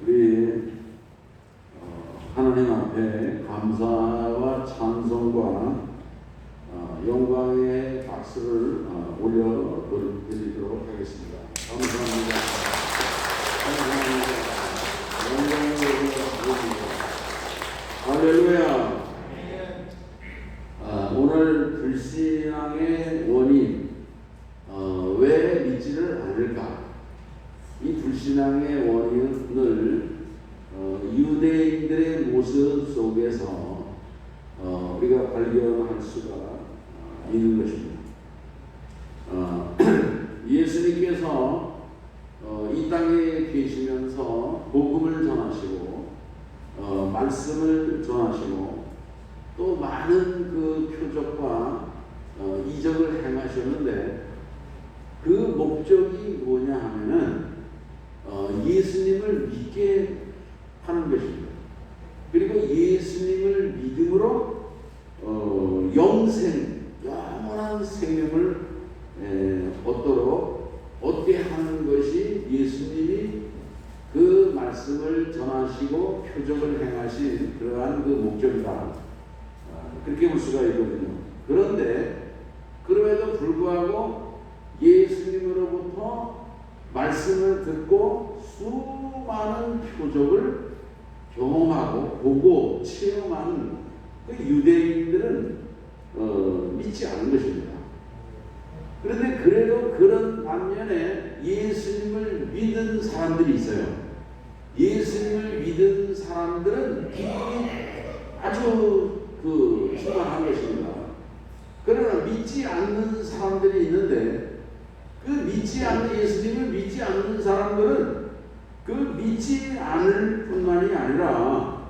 우리 하나님 앞에 감사와 찬송과 영광의 박수를 올려드리도록 하겠습니다. 감사합니다. 할렐루야. 오늘 불신앙의 원인, 왜 믿지를 않을까? 이 불신앙의 원인을 유대인들의 모습 속에서 우리가 발견할 수가 있는 것입니다. 예수님께서 이 땅에 계시면서 복음을 전하시고 말씀을 전하시고 또 많은 그 표적과 이적을 행하셨는데 그 목적이 뭐냐 하면은 예수님을 믿게 하는 것입니다. 그리고 예수님을 믿음으로 영원한 생명을 얻게 하는 것이 예수님이 그 말씀을 전하시고 표적을 행하신 그러한 그 목적이다. 그렇게 볼 수가 있거든요. 그런데 그럼에도 불구하고 예수님으로부터 말씀을 듣고 수많은 표적을 경험하고 보고 체험하는 그 유대인들은 믿지 않은 것입니다. 그런데 그래도 그런 반면에 예수님을 믿은 사람들이 있어요. 예수님을 믿은 사람들은 기쁨이 아주 충만한 것입니다. 그러나 믿지 않는 사람들이 있는데 그 믿지 않는 예수님을 믿지 않는 사람들은 그 믿지 않을 뿐만이 아니라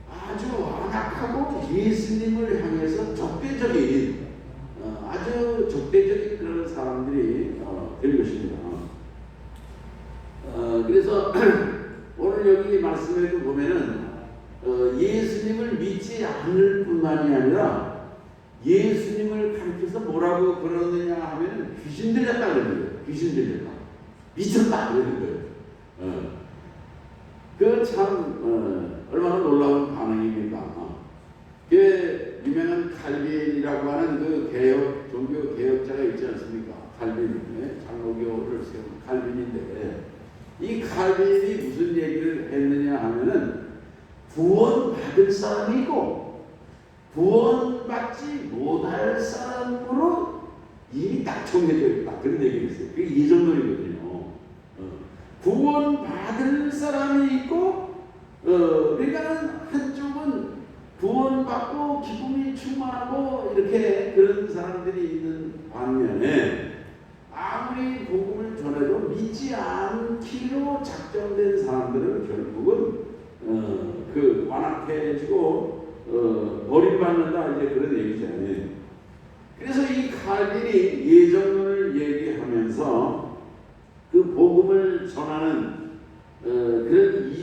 아주 완악하고 예수님을 향해서 적대적인 아주 적대적인 그런 사람들이 될 것입니다. 그래서 오늘 여기 말씀에도 보면은 예수님을 믿지 않을 뿐만이 아니라 예수님을 가르쳐서 뭐라고 그러느냐 하면 귀신 들렸다 그러는 거예요. 귀신 들렸다. 미쳤다 그러는 거예요. 그 참 얼마나 놀라운 반응입니까? 그 유명한 칼빈이라고 하는 그 종교 개혁자가 있지 않습니까? 칼빈, 장로교를 세운 칼빈인데 이 칼빈이 무슨 얘기를 했느냐 하면은 구원받을 사람이 있고 구원받지 못할 사람으로 이미 딱 정해져 있다. 그런 얘기를 했어요. 그게 이정론이거든요. 구원받을 사람이 있고, 그러니까는 한쪽은 구원받고 기쁨이 충만하고 이렇게 그런 사람들이 있는 반면에 아무리 복음을 전해도 믿지 않기로 작정된 사람들은 결국은 그 완악해지고 버림받는다 이제 그런 얘기잖아요. 그래서 이 칼빈이 예정론을 얘기하면서 그 복음을 전하는 그런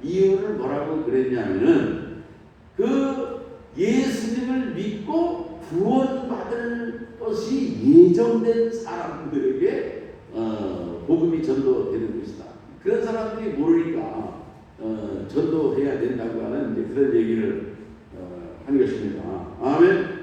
이유를 뭐라고 그랬냐면은 그 예수님을 믿고 구원받을 것이 예정된 사람들에게 복음이 전도되는 것이다. 그런 사람들이 모르니까 전도해야 된다고 하는 이제 그런 얘기를 한 것입니다. 아멘.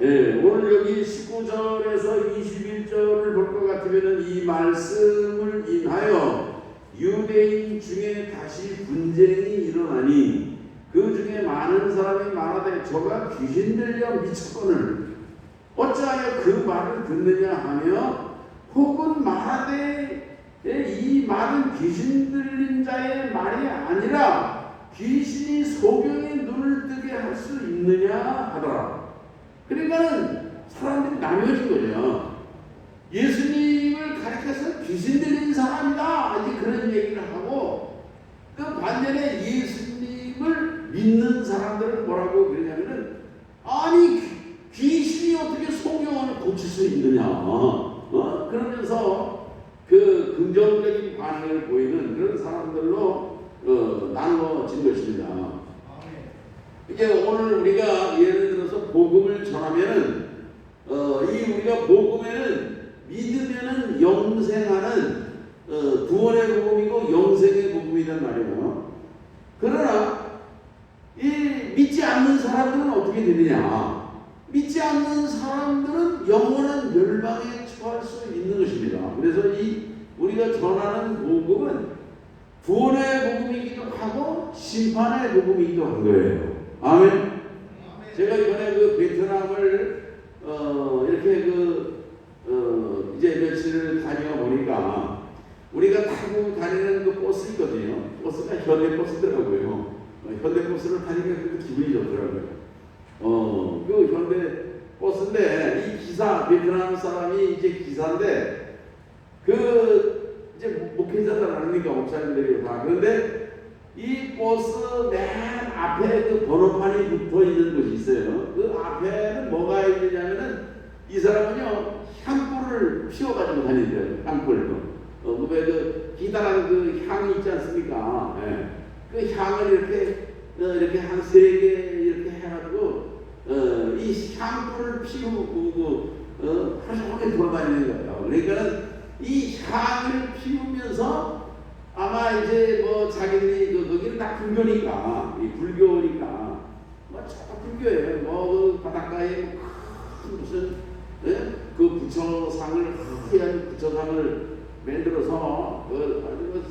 예, 오늘 여기 19절에서 21절을 볼 것 같으면 이 말씀을 인하여 유대인 중에 다시 분쟁이 일어나니 그 중에 많은 사람이 말하되 저가 귀신 들려 미쳤거늘 어찌하여 그 말을 듣느냐 하며 혹은 말하되 이 말은 귀신 들린 자의 말이 아니라 귀신이 소경의 눈을 뜨게 할 수 있느냐 하더라. 그러니까는 사람들이 나뉘어진 거죠. 예수님을 가르쳐서 귀신 들린 사람이다 이제 그런 얘기를 하고 그 반면에 예수님을 믿는 사람들은 뭐라고 그러냐면은 아니 귀신이 어떻게 소경을 고칠 수 있느냐 그러면서 그 긍정적인 반응을 보이는 그런 사람들로 나누어진 것입니다. 이제 오늘 우리가 예를 들어서 복음을 전하면은 이 우리가 복음에는 믿으면은 영생하는 구원의 복음이고 영생의 복음이 복음이란 말이에요. 그러나 이 믿지 않는 사람들은 어떻게 되느냐? 믿지 않는 사람들은 영원한 멸망에 처할 수 있는 것입니다. 그래서 이 우리가 전하는 복음은 구원의 복음이기도 하고 심판의 복음이기도 한 거예요. 아멘. 제가 이번에 그 베트남을 이렇게 이제 며칠을 다녀보니까 우리가 타고 다니는 그 버스 있거든요. 버스가 현대버스더라고요. 현대버스를 타니까 그 기분이 좋더라고요. 그 현대버스인데 이 기사, 베트남 사람이 이제 기사인데 이제 목회자들 아닙니까? 목사님들이 다. 그런데 이 버스 맨 앞에 그 번호판이 붙어 있는 곳이 있어요. 그 앞에는 뭐가 있느냐면은 이 사람은요, 향불을 피워가지고 다니더라고요. 향불. 그 기다란 그 향이 있지 않습니까? 예. 그 향을 이렇게 한 3개 이렇게 해가지고, 이 향불을 피우고, 하루 종일 돌아다니는 거예요. 그러니까는 이 향을 피우면서 아마 이제 뭐 자기들이 거기는 다 불교니까, 이 불교니까, 저 불교예요. 그 바닷가에 큰 무슨, 그 부처상을, 하얀 부처상을 만들어서, 아주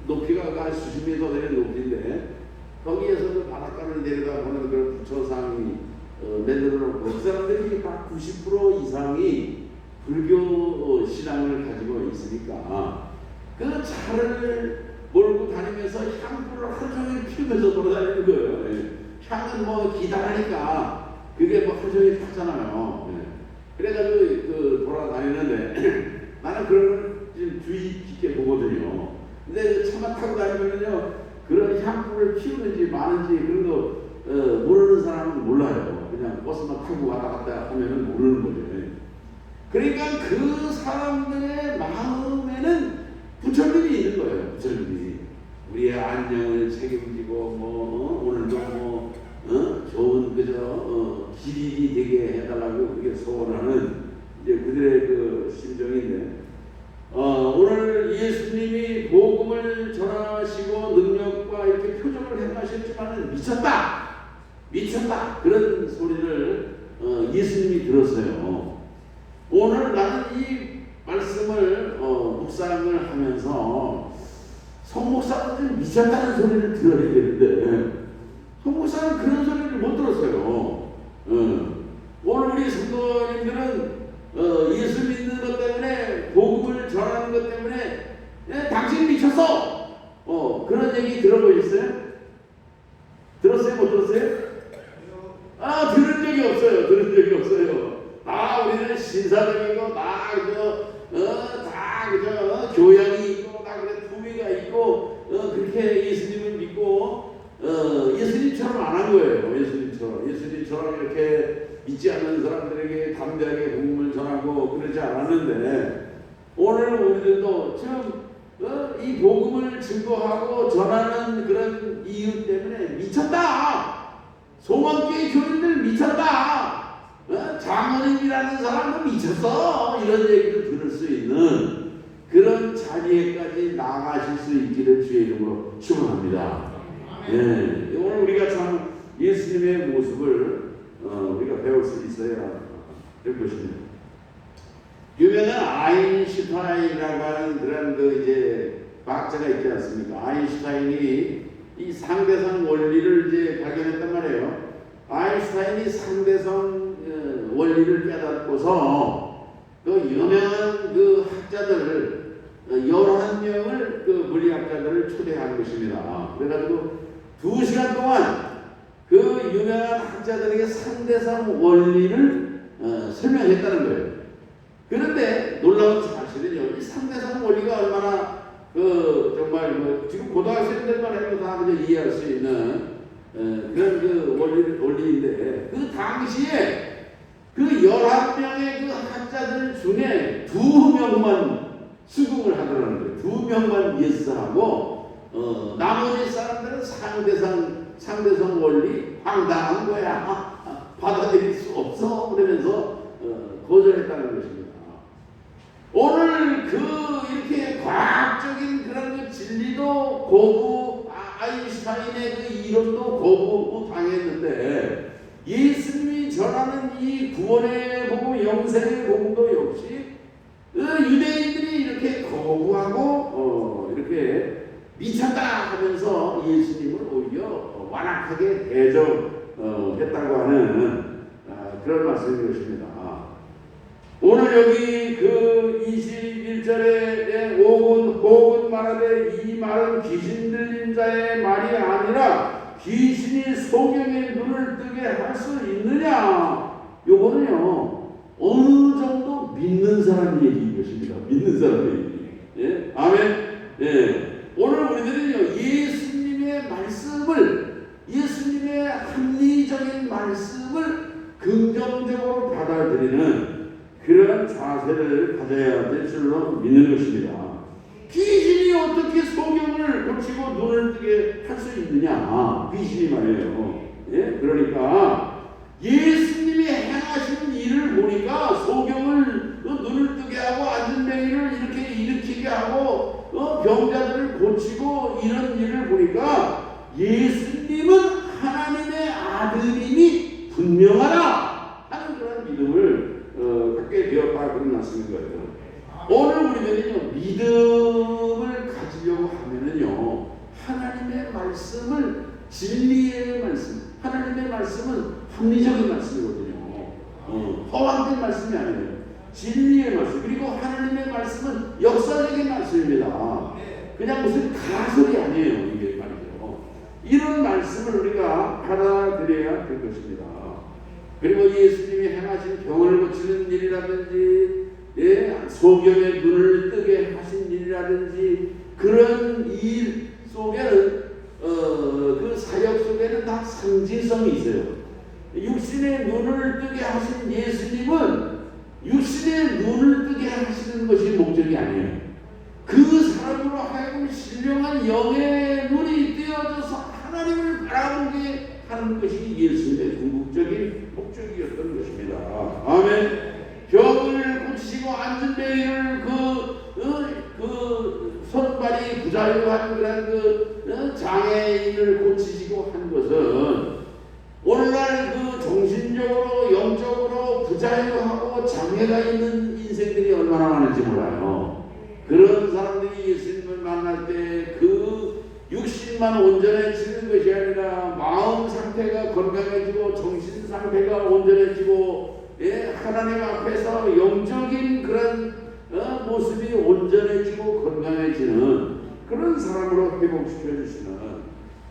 높이가 수십 미터 되는 높이인데, 거기에서 그 바닷가를 내려다보는 그런 부처상이 만들어 놓고, 그 사람들이 다 90% 이상이 불교 신앙을 가지고 있으니까 그 차를 몰고 다니면서 향불을 하루 종일 피우면서 돌아다니는 거예요. 예. 향은 뭐 기다라니까 그게 뭐 하루 종일 탔잖아요. 예. 그래가지고 돌아다니는데 나는 그런 걸 좀 주의 깊게 보거든요. 근데 차만 타고 다니면요 그런 향불을 피우는지 마는지 그런 거 모르는 사람은 몰라요. 그냥 버스만 타고 왔다 갔다 하면은 모르는 거죠. 그러니까 그 사람들의 마음에는 부처님이 있는 거예요. 부처님이 우리의 안녕을 책임지고 오늘도 좋은 길이 되게 해달라고 그게 소원하는 이제 그들의 그 심정인데 오늘 예수님이 복음을 전하시고 능력과 이렇게 표적을 행하셨지만 미쳤다 그런 소리를 예수님이 들었어요. 오늘 나는 이 말씀을 묵상을 하면서 성목사는 좀 미쳤다는 소리를 들어야 되는데 성목사는 그런 소리를 못 들었어요. 오늘 우리 성도님들은 예수 믿는 것 때문에 복음을 전하는 것 때문에 당신 미쳤어. 그런 얘기 들어보셨어요? 들었어요? 못 들었어요? 들은 적이 없어요. 우리는 신사적이고, 교양이 있고, 품위가 있고, 그렇게 예수님을 믿고, 예수님처럼 안 한 거예요. 예수님처럼 이렇게 믿지 않는 사람들에게 담대하게 복음을 전하고 그러지 않았는데, 오늘 우리들도 지금, 이 복음을 증거하고 전하는 그런 이유 때문에 미쳤다! 소망교회 교인들 미쳤다! 장로님이라는 사람은 미쳤어! 이런 얘기도 들을 수 있는 그런 자리에까지 나아가실 수 있기를 주의 이름으로 축원합니다. 예, 오늘 우리가 참 예수님의 모습을 우리가 배울 수 있어야 될 것입니다. 유명한 아인슈타인이라고 하는 그런 이제 과학자가 있지 않습니까? 아인슈타인이 이 상대성 원리를 이제 발견했단 말이에요. 아인슈타인이 상대성 원리를 깨닫고서 그 유명한 그 학자들 11명을 그 물리학자들을 초대한 것입니다. 그래가지고 2시간 동안 그 유명한 학자들에게 상대성 원리를 설명했다는 거예요. 그런데 놀라운 사실은요, 이 상대성 원리가 얼마나 정말 지금 고등학생들만 해도 다 그냥 이해할 수 있는 그런 그 원리인데 그 당시에 그 11명의 그 학자들 중에 2명만 수긍을 하더라는 거예요. 2명만 예스하고 나머지 사람들은 상대성 원리 황당한 거야. 받아들일 수 없어. 그러면서 거절했다는 것입니다. 오늘 이렇게 과학적인 그런 그 진리도 거부, 아인슈타인의 그 이론도 거부 당했는데 예수님이 전하는 이 구원의 복음, 영생의 복음도 역시 유대인들이 이렇게 거부하고 이렇게 미쳤다 하면서 예수님을 오히려 완악하게 대접했다고 하는 그런 말씀인 것입니다. 오늘 여기 그 21절에 혹은 말하되 이 말은 귀신 들린 자의 말이 아니라 귀신이 소경의 눈을 뜨게 할 수 있느냐? 요거는요 어느 정도 믿는 사람 얘기인 것입니다. 믿는 사람 얘기. 예? 아멘. 예. 오늘 우리들은요 예수님의 말씀을, 예수님의 합리적인 말씀을 긍정적으로 받아들이는 그런 자세를 가져야 될 줄로 믿는 것입니다. 귀신이 어떻게 소경을 고치고 눈을 뜨게 할 수 있느냐? 귀신이 말이에요. 예? 그러니까 예수님이 행하시는 일을 보니까 소경을 눈을 뜨게 하고 앉은 맹인을 이렇게 일으키게 하고 병자들을 고치고 이런 일을 보니까 예수님은 하나님의 아들임이 분명하다 하는 그런 믿음을 갖게 되었다 그런 말씀인 거예요. 오늘 우리들은요 믿음을 가지려고 하면은요 하나님의 말씀을, 진리의 말씀, 하나님의 말씀은 합리적인 말씀이거든요. 허황된 말씀이 아니에요. 진리의 말씀, 그리고 하나님의 말씀은 역사적인 말씀입니다. 그냥 무슨 가설이 아니에요. 이게 말이죠. 이런 말씀을 우리가 받아들여야 될 것입니다. 그리고 예수님이 행하신 병을 고치는 일이라든지 소경의 눈을 뜨게 하신 일이라든지 그런 일 속에는 그 사역 속에는 다 상징성이 있어요. 육신의 눈을 뜨게 하신 예수님은 육신의 눈을 뜨게 하시는 것이 목적이 아니에요. 그 사람으로 하여금 신령한 영의 눈이 띄어져서 하나님을 바라보게 하는 것이 예수님의 궁극적인 목적이었던 것입니다. 아멘. 병을 고치시고 앉은 맹인을 그 손발이 부자유한 그런 장애인을 고치시고 한 것은 오늘날 그 정신적으로 영적으로 부자유하고 장애가 있는 인생들이 얼마나 많은지 몰라요. 그런 사람들이 예수님을 만날 때 그 육신만 온전해지는 것이 아니라 마음 상태가 건강해지고 정신 상태가 온전해지고 하나님 앞에서 영적인 그런 모습이 온전해지고 건강해지는 그런 사람으로 회복시켜 주시는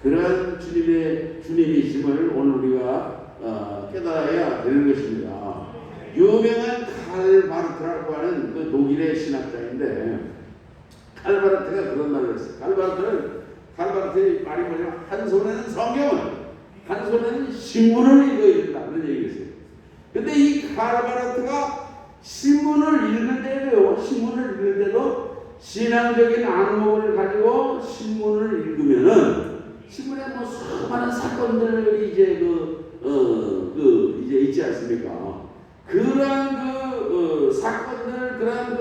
그런 주님이심을 오늘 우리가 깨달아야 되는 것입니다. 유명한 칼 바르트라고 하는 그 독일의 신학자인데 칼 바르트가 그런 말을 했어요. 칼 바르트의 말이 뭐냐면 한 손에는 성경을, 한 손에는 신문을 읽어야 된다 그런 얘기였어요. 근데 이 칼 바르트가 신문을 읽을 때도요, 신문을 읽을 때도 신앙적인 안목을 가지고 신문을 읽으면은 신문에 뭐 수많은 사건들이 이제 이제 있지 않습니까? 그러한 사건들, 그러한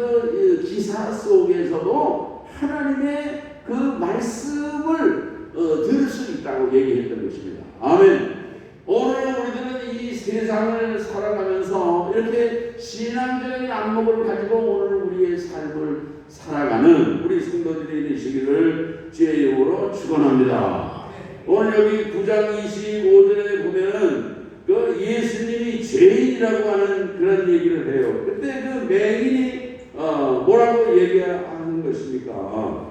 기사 속에서도 하나님의 그 말씀을 들을 수 있다고 얘기했던 것입니다. 아멘. 오늘 우리들은 이 세상을 살아가면서 이렇게 신앙적인 안목을 가지고 오늘 우리의 삶을 살아가는 우리 성도들이 되시기를 주의 이름으로 축원합니다. 오늘 여기 9장 25절에 보면은 그 예수님이 죄인이라고 하는 그런 얘기를 해요. 그때 그 맹인이 뭐라고 얘기하는 것입니까?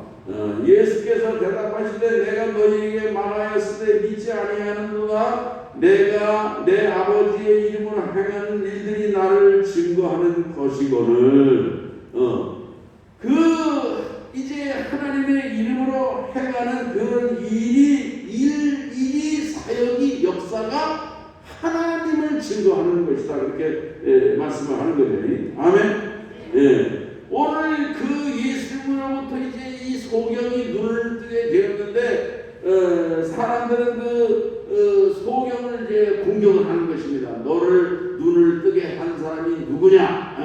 예수께서 대답하시되 내가 너희에게 말하였을 때 믿지 아니하는도다. 내가 내 아버지의 이름으로 행하는 일들이 나를 증거하는 것이거늘. 이제 하나님의 이름으로 행하는 그런 일이 사역이 역사가 하나님을 증거하는 것이다. 그렇게 말씀을 하는 거죠. 아멘. 오늘 그 예수님으로부터 이제 이 소경이 눈을 뜨게 되었는데 사람들은 그 소경을 이제 공격을 하는 것입니다. 너를 눈을 뜨게 한 사람이 누구냐?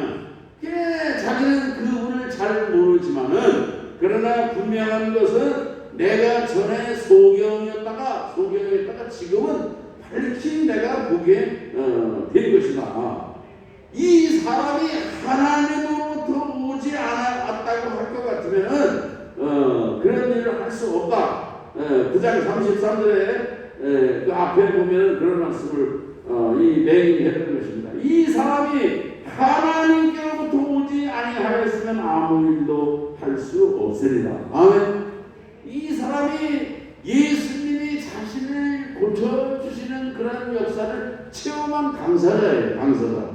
자기는 그분을 잘 모르지만은 그러나 분명한 것은 내가 전에 소경이었다가 지금은 밝힌 내가 보게 된 것이다. 이 사람이 하나님으로부터 오지 않았다고 할 것 같으면은 그런 일을 할 수 없다. 9장 33절에 그 앞에 보면 그런 말씀을 이 맹인이 했던 것입니다. 이 사람이 하나님께로부터 오지 아니하였으면 아무 일도 할 수 없으리라. 아멘. 이 사람이 예수님이 자신을 고쳐주시는 그런 역사를 체험한 당사자예요. 당사자.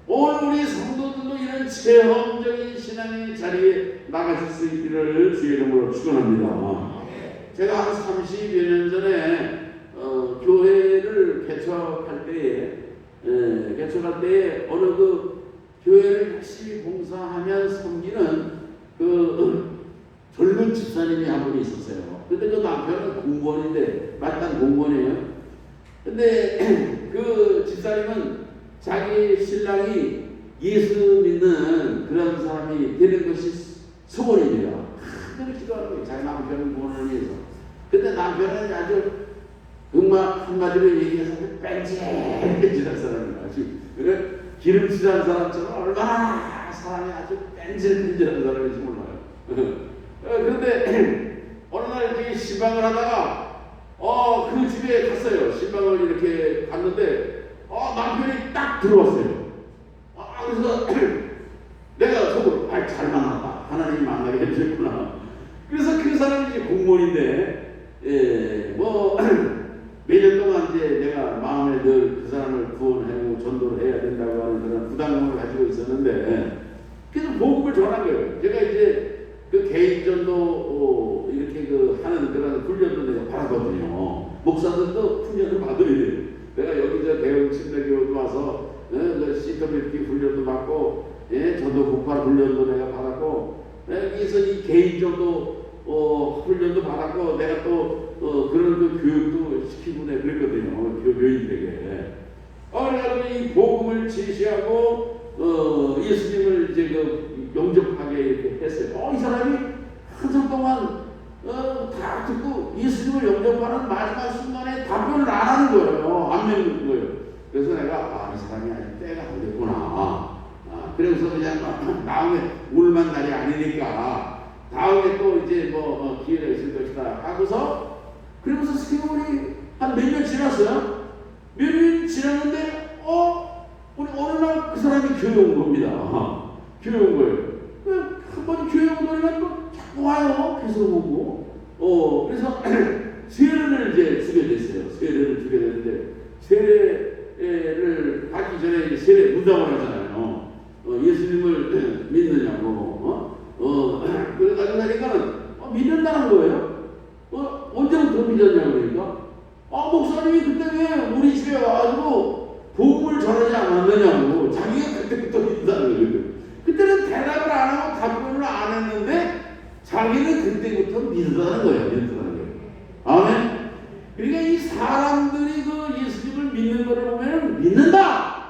오늘 우리 성도들도 이런 체험적인 신앙의 자리에 나가실 수 있기를 주의 이름으로 축원합니다. 제가 한 30여 년 전에 교회를 개척할 때에 어느 그 교회를 열심히 봉사하며 섬기는 그 젊은 집사님이 한 분이 있었어요. 근데 그 남편은 공무원인데, 마땅한 공무원이에요. 근데 그 집사님은 자기 신랑이 예수 믿는 그런 사람이 되는 것이 소원입니다. 늘 기도하는 거예요. 자기 남편은 구원을 위해서. 근데 남편은 아주 정말 한마디로 얘기해서 뺀질뺀질한 사람이에요. 아주 기름칠한 사람처럼 얼마나 사람이 아주 뺀질뺀질한 사람인지 몰라요. 그런데 어느 날 이렇게 신방을 하다가 그 집에 갔어요. 신방을 이렇게 갔는데 남편이 딱 들어왔어요. 그래서 내가 속으로 잘 만났다. 하나님이 만나게 해주셨구나. 그래서 그 사람이 이제 공무원인데 몇 년 동안 이제 내가 마음에 늘 그 사람을 구원하고 전도를 해야 된다고 하는 그런 부담감을 가지고 있었는데 그래서 복음을 전한 거예요. 제가 이제 그 개인 전도 이렇게 하는 그런 훈련도 내가 받았거든요. 목사들도 훈련을 받아야 돼요. 내가 여기 대형 침례교도 와서 시터빌티 훈련도 받고 전도 국파 훈련도 내가 받았고 여기서 이 개인 전도 훈련도 받았고 내가 또 그런 그 교육도 시키고 내가 그랬거든요. 교인들에게. 그래가지고 이 복음을 제시하고 예수님을 이제 영접하게 이렇게 했어요. 이 사람이 한참 동안 다 듣고 예수님을 영접하는 마지막 순간에 답변을 안 하는 거예요. 안 믿는 거예요. 그래서 내가 이 사람이 아직 때가 안 됐구나. 그래서 그냥 다음에 오늘만 날이 아니니까 다음에 또 이제 기회가 있을 것이다 하고서 그러면서 세월이 한 몇 년 지났어요. 몇 년 지났는데 우리 어느 날 그 사람이 교회 온 겁니다. 교회 온 거예요. 한 번 교회 오더니만 또 자꾸 와요. 계속 오고. 그래서 세례를 이제 주게 됐어요. 세례를 주게 됐는데 세례를 받기 전에 이제 세례 문답을 하잖아요. 예수님을 믿느냐고. 그래가지고 하니까는 믿는다는 거예요. 언제부터 믿었냐고 그러니까 목사님이 그때 왜 우리 집에 와가지고 복음을 전하지 않았느냐고 자기가 그때부터 믿는다는 거예요. 그때는 대답을 안 하고 답변을 안 했는데 자기는 그때부터 믿는다는 거예요. 아멘. 그러니까 이 사람들이 그 예수님을 믿는 것을 보면 믿는다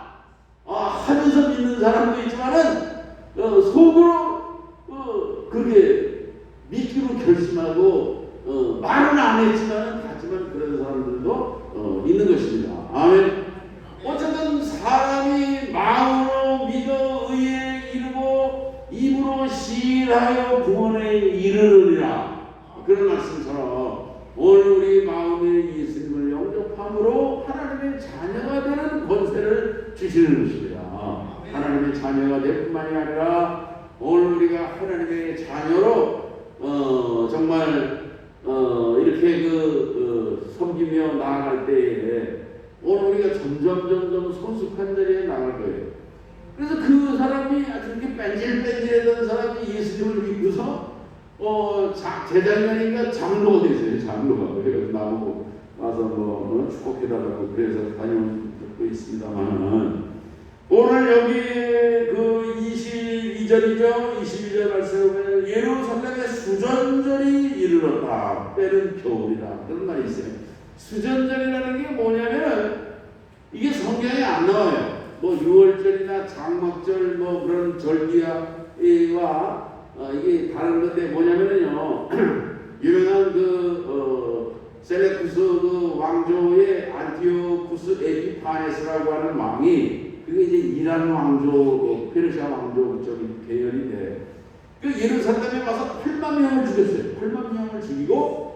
하면서 믿는 사람도 있지만은 속으로 그게 믿기로 결심하고 말은 안 했지만 하지만 그런 사람들도 있는 것입니다. 아멘. 어쨌든 사람이 마음으로 믿어 의에 이르고 입으로 시인하여 구원에 이르느니라. 그런 말씀처럼 오늘 우리 마음에 예수님을 영접함으로 하나님의 자녀가 되는 권세를 주시는 것입니다. 하나님의 자녀가 될 뿐만이 아니라 오늘 우리가 하나님의 자녀로 정말 이렇게 섬기며 나아갈 때에 오늘 우리가 점점 성숙한 자리에 나갈 거예요. 그래서 그 사람이 아주 이렇게 뺀질뺀질했던 사람이 예수님을 믿고서 재작년인가 장로가 됐어요. 장로가. 그래서 나오고 와서 축복해달라고 그래서 다녀온 적도 있습니다만 오늘 여기 그 22절이죠. 22절 말씀에 보면 예루살렘에 수전절이 이르렀다. 때는 겨울이다. 그런 말이 있어요. 수전절이라는 게 뭐냐면은 이게 성경에 안 나와요. 6월절이나 장막절 그런 절기와 이게 다른 건데 뭐냐면은요. 유명한 셀레쿠스 왕조의 안티오쿠스 에피파네스라고 하는 왕이 그게 이제 이란 왕조, 페르시아 왕조 쪽인 계열인데 그 예루살렘에 와서 8만 명을 죽였어요. 8만 명을 죽이고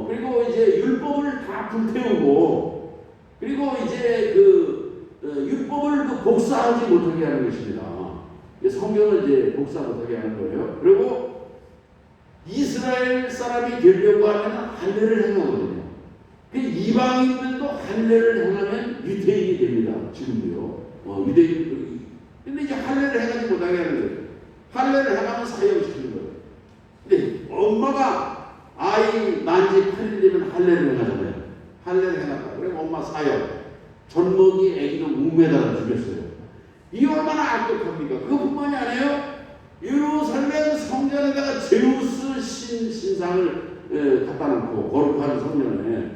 그리고 이제 율법을 다 불태우고 그리고 이제 율법을 복사하지 못하게 하는 것입니다. 성경을 이제 복사 못하게 하는 거예요. 그리고 이스라엘 사람이 되려고 하면 할례를 행하거든요. 이방인들도 할례를 행하면 유대인이 됩니다. 지금도요. 유대인들이. 근데 이제 할례를 행하지 못하게 하는 거예요. 할례를 행하면 사형시키는 거예요. 근데 엄마가 아이 난지 8일 되면 할례를 행하잖아요. 할례를 행한다. 그래 엄마 사형. 젖먹이 애기도 목매다가 죽였어요. 이 얼마나 악독합니까? 그것뿐만이 아니에요. 예루살렘 성전에다가 제우스 신상을 갖다 놓고 거룩한 성전에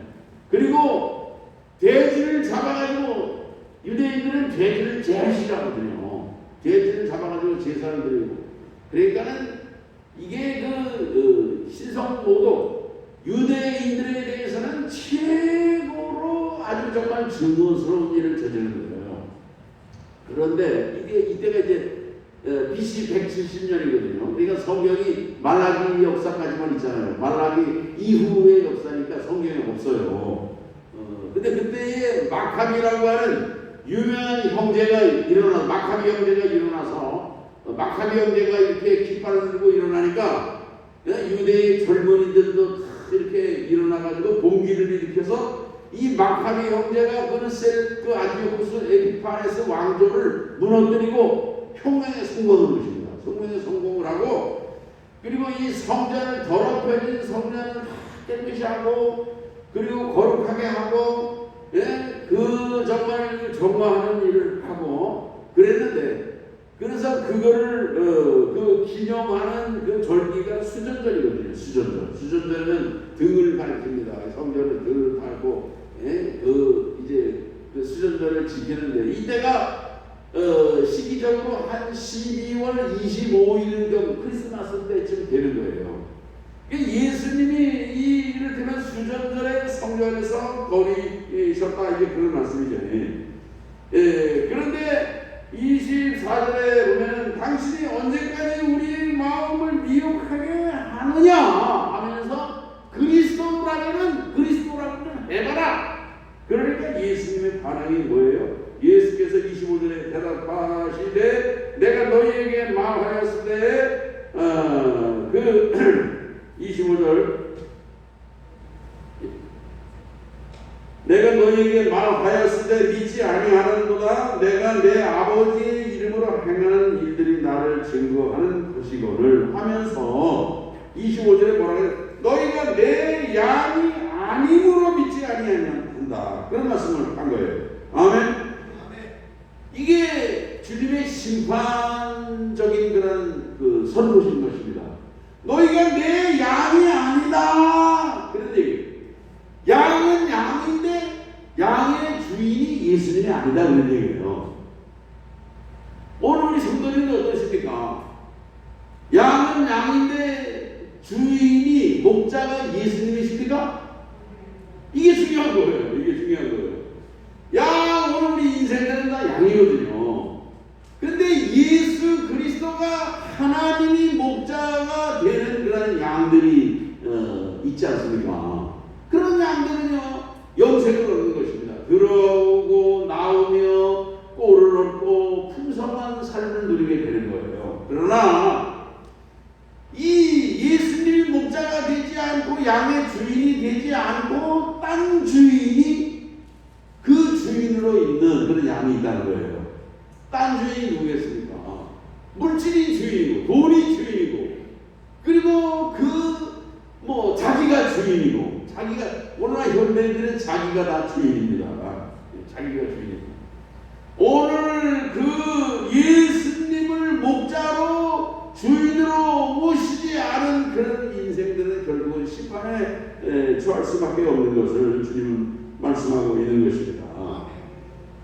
그리고 돼지를 잡아가지고 유대인들은 돼지를 제일 싫어하거든요. 돼지를 잡아가지고 제사를 드리고 그러니까는 이게 신성모독 유대인들에 대해서는 최고로 아주 정말 증오스러운 일을 저지르는 거예요. 그런데 이때가 이제 BC 170년이거든요. 그러니까 성경이 말라기 역사까지만 있잖아요. 말라기 이후의 역사니까 성경에 없어요. 근데 그때에 마카비라고 하는 유명한 형제가 일어나서 마카비 형제가 일어나서 마카비 형제가 이렇게 깃발을 들고 일어나니까 유대의 젊은이들도 이렇게 일어나가지고 봉기를 일으켜서 이 마카비 형제가 그 안티오쿠스 에피파네스 왕조를 무너뜨리고 혁명에 성공한 것입니다. 혁명에 성공을 하고 그리고 이 성전을 더럽혀진 성전을 다 깨끗이 하고 그리고 거룩하게 하고 정말 정화하는 일을 하고 그랬는데 그래서 그거를 기념하는 절기가 수전절이거든요. 수전절은 등을 가리킵니다. 성전을 등을 달고 이제 수전절을 지키는데 이때가 시기적으로 한 12월 25일경 크리스마스 때쯤 되는 거예요. 예수님이 이를테면 수전절에 성전에서 거리셨다 이게 그런 말씀이죠. 그런데 24절에 보면 당신이 언제까지 우리의 마음을 미혹하게 하느냐 하면서 그리스도라면 해봐라. 그러니까 예수님의 반응이 뭐예요? 예수께서 25절에 대답하시되 내가 너희에게 말하였을 때 25절 내가 너희에게 말하였을 때 믿지 아니하는도다. 내가 내 아버지의 이름으로 행하는 일들이 나를 증거하는 것이거늘 하면서 25절에 뭐라 그래? 너희가 내 양이 아님으로 믿지 아니한다. 그런 말씀을 한 거예요. 아멘. 이게 주님의 심판적인 그런 선포신 것입니다. 너희가 내 양이 아니다. 그런 얘기예요. 양은 양인데 양의 주인이 예수님이 아니다. 그런 얘기예요. 오늘 우리 성도님은 어떠십니까? 양은 양인데 주인이 목자가 예수님이십니까? 이게 중요한 거예요. 오늘 우리 인생들은 다 양이거든요. 근데 예수 그리스도가 하나님이 목자가 되는 그런 양들이 있지 않습니까? 그런 양들은요 영생을 얻는 것입니다. 들어오고 나오며 꼴을 얻고 풍성한 삶을 누리게 되는 거예요. 그러나 이 예수님이 목자가 되지 않고 양의 주인이 되지 않고 딴 주인이 그 주인으로 있는 그런 양이 있다는 거예요. 딴 주인이 누구겠습니까? 물질이 주인이고 돈이 주인이고 그리고 자기가 주인이고 오늘날 현대인들은 자기가 다 주인입니다. 자기가 주인입니다. 오늘 예수님을 목자로 주인으로 모시지 않은 그런 인생들은 결국은 심판에 처할 수밖에 없는 것을 주님은 말씀하고 있는 것입니다.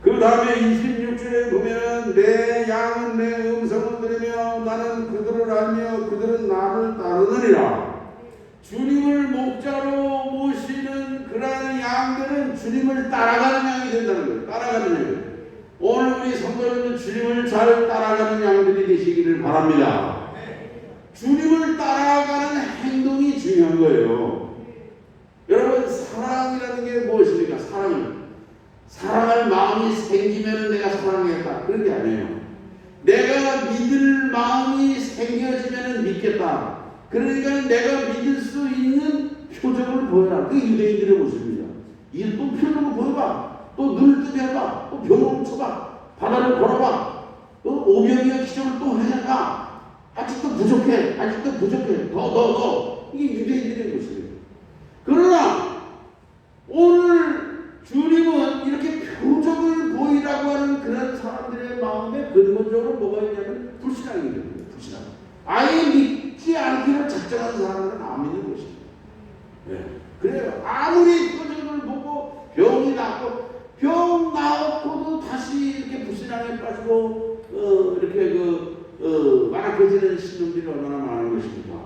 그 다음에 26절에 보면 내 양은 내 음성을 들으며 나는 그들을 알며 그들은 나를 따르느니라. 주님을 목자로 모시는 그러한 양들은 주님을 따라가는 양이 된다는 거예요. 따라가는 양. 오늘 우리 성도님은 주님을 잘 따라가는 양들이 되시기를 바랍니다. 주님을 따라가는 행동이 중요한 거예요. 여러분, 사랑이라는 게 무엇입니까? 사랑할 마음이 생기면 내가 사랑하겠다, 그런 게 아니에요. 내가 믿을 마음이 생겨지면 믿겠다. 그러니까 내가 믿을 수 있는 표정을 보여라. 그게 유대인들의 모습입니다. 이게 또 표정을 보여봐. 또 눈을 뜨게 해봐. 또 병을 쳐봐. 바다를 걸어봐. 또 오병이어 기적을 또 해내봐. 아직도 부족해. 더. 이게 유대인들의 모습이에요. 그러나 오늘 주님은 이렇게 표적을 보이라고 하는 그런 사람들의 마음에 근본적으로 뭐가 있냐면 불신앙이 됩니다. 불신앙. 아예 믿지 않기를 작정하는 사람들은 안 믿는 것입니다. 네. 그래요. 아무리 표적을 보고 병이 낫고 병 나았고도 다시 이렇게 불신앙에 빠지고 이렇게 만악해지는 신놈들이 얼마나 많은 것입니까?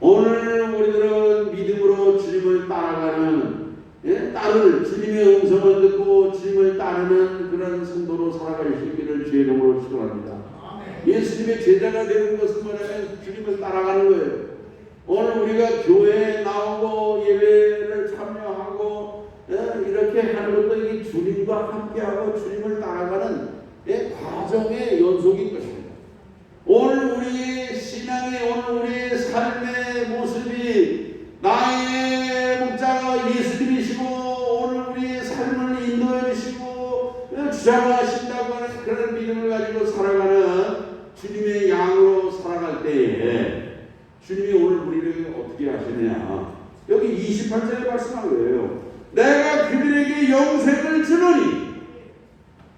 오늘 우리들은 믿음으로 주님을 따라가는 따르는 주님의 음성을 듣고 주님을 따르는 그런 성도로 살아갈 수 있기를 주의 이름으로 축원합니다. 예수님의 제자가 되는 것은 뭐냐면 주님을 따라가는 거예요. 오늘 우리가 교회에 나오고 예배를 참여하고 이렇게 하는 것도 이게 주님과 함께하고 주님을 따라가는 과정의 연속인 것입니다. 오늘 우리의 신앙의 오늘 우리의 삶의 모습이 나의 목자가 예수님이시고 오늘 우리의 삶을 인도해 주시고 주장하신다고 하는 그런 믿음을 가지고 살아가는 주님의 양으로 살아갈 때에 주님이 오늘 우리를 어떻게 하시느냐. 여기 28절에 말씀한 거예요. 내가 그들에게 영생을 주노니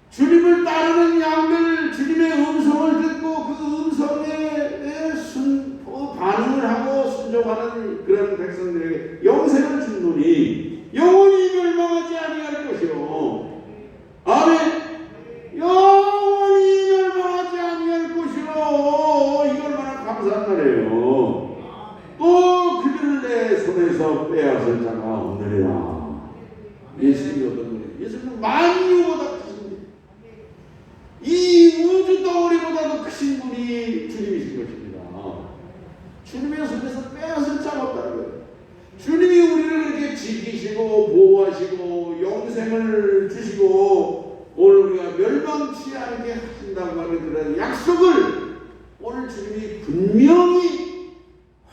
주님을 따르는 양들 주님의 음성을 듣고 그 음성에 반응을 하고 순종하는 그런 백성들에게 영생을 주노니 영원히 멸망하지 아니할 것이요. 아멘. 영원히 멸망하지 아니할 것이요. 이거 얼마나 감사한 말이에요. 또 그들을 내 손에서 빼앗을 자가 없느니라. 예수님이 어떤 분이에요? 예수님은 만유보다 크신, 이 우주 덩어리보다도 크신 분이 주님이신 것입니다. 주님의 손에서 빼앗을 자가 없다는 거예요. 주님이 우리를 이렇게 지키시고 보호하시고 영생을 주시고 오늘 우리가 멸망치 않게 하신다고 하는 그런 약속을 오늘 주님이 분명히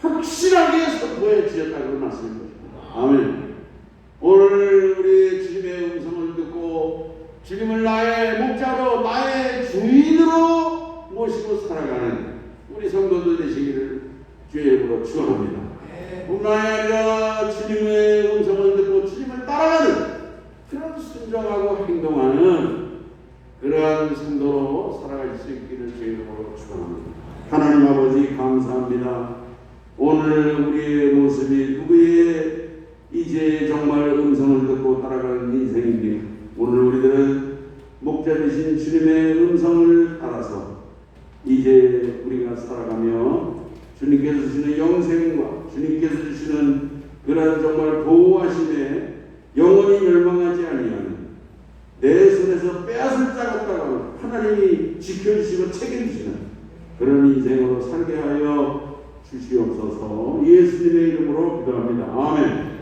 확실하게 선포해 주셨다고 말씀해 주십니다. 아멘. 오늘 우리 주님의 음성을 듣고 주님을 나의 목자로 나의 주인으로 모시고 살아가는 우리 성도들 되시기를 주의 이름으로 축원합니다. 뿐만 아니라 주님의 음성을 듣고 주님을 따라가는 그런 순종하고 행동하는 그러한 성도로 살아갈 수 있기를 주의 이름으로 축원합니다. 하나님 아버지 감사합니다. 오늘 우리의 모습이 누구의 이제 정말 음성을 듣고 따라가는 인생인데 오늘 우리들은 목자 되신 주님의 음성을 따라서 이제 우리가 살아가며 주님께서 주시는 영생과 주님께서 주시는 그런 정말 보호하심에 영원히 멸망하지 아니하는 내 손에서 빼앗을 자가 없다고 하나님이 지켜주시고 책임지시는 그런 인생으로 살게 하여 주시옵소서. 예수님의 이름으로 기도합니다. 아멘.